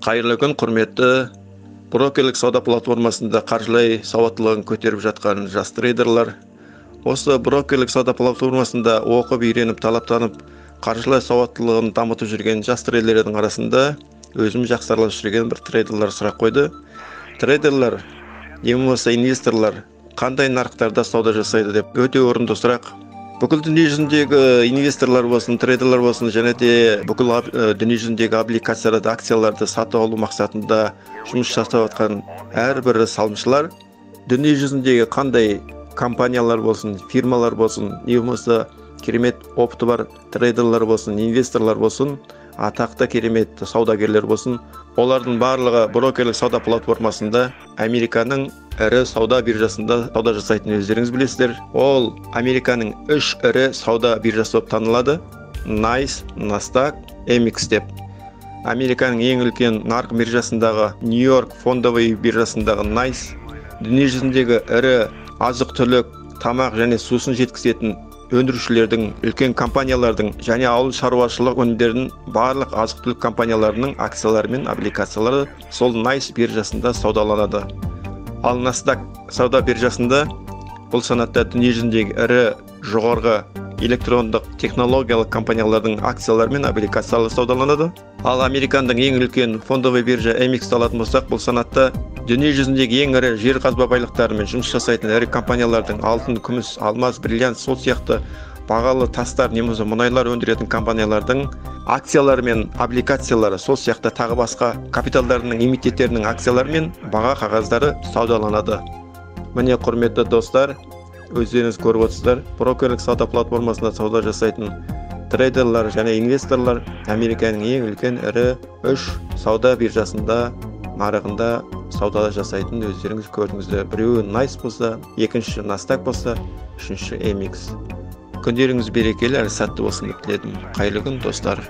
Қайырлы күн, құрметті брокерлік сауда платформасында қаржылай сауаттылығын көтеріп жатқан жас трейдерлар. Осы брокерлік сауда платформасында оқып, үйреніп, талаптанып, қаржылай сауаттылығын дамытып жүрген жас трейдерлердің арасында өзім жақсы араласып жүрген бір трейдерлар сұрақ қойды. Трейдерлар, не болмаса инвесторлар қандай нарықтарда сауда жасайды деп өте орынды сұрақ. Бүкіл дүние жүзіндегі инвесторлар болсын, трейдерлар болсын, және де бүкіл дүние жүзіндегі облигацияларды, акцияларды сатып алу мақсатында жұмыс жасап жатқан әрбір салымшылар дүние жүзіндегі қандай компаниялар болсын, фирмалар болсын, не болмаса керемет опыты бар трейдерлар болсын, инвесторлар болсын, атақты керемет саудагерлер болсын, олардың барлығы брокерлік сауда платформасында Американың ірі сауда биржасында сауда жасайтын өздеріңіз білесіздер. Ол Американың 3 ірі сауда биржасы болып танылады: NYSE, NASDAQ, AMEX деп. Американың ең үлкен нарық биржасындағы Нью-Йорк фондовый биржасындағы NYSE, дүние жүзіндегі ірі азық-түлік, тамақ және сусын жеткізетін өндірушілердің, үлкен компаниялардың және ауыл шаруашылық өнімдерінің барлық азық-түлік компанияларының акциялары мен облигациялары сол NYSE биржасында саудаланады. Ал NASDAQ сауда биржасында бұл санатта дүние жүзіндегі ірі жоғарғы электрондық технологиялық компаниялардың акциялары мен облигациялары саудаланады. Ал Американың ең үлкен фондовый биржа AMEX алатын болсақ, бұл санатта дүние жүзіндегі ең ірі жер қазба байлықтарымен жұмыс жасайтын ірі компаниялардың алтын, күміс, алмаз, бриллиант, сол сияқты бағалы тастар, немесе мұнайлар өндіретін компаниялардың акциялары мен облигациялары, сол сияқты тағы басқа капиталдарының эмитеттерінің акциялары мен баға қағаздары саудаланады. Міне, құрметті достар, өздеріңіз көріп отырсыздар, брокерлік сауда платформасында сауда жасайтын трейдерлар және инвесторлар Американың ең үлкен ірі 3 сауда биржасында нарығында сауда жасайтын өздеріңіз көрдіңіздер. Біреуі NYSE болса, екінші NASDAQ болса, үшінші AMEX. Күндеріңіз берекелі әрі сәтті болсын деп тіледім. Қайырлы күн, достар.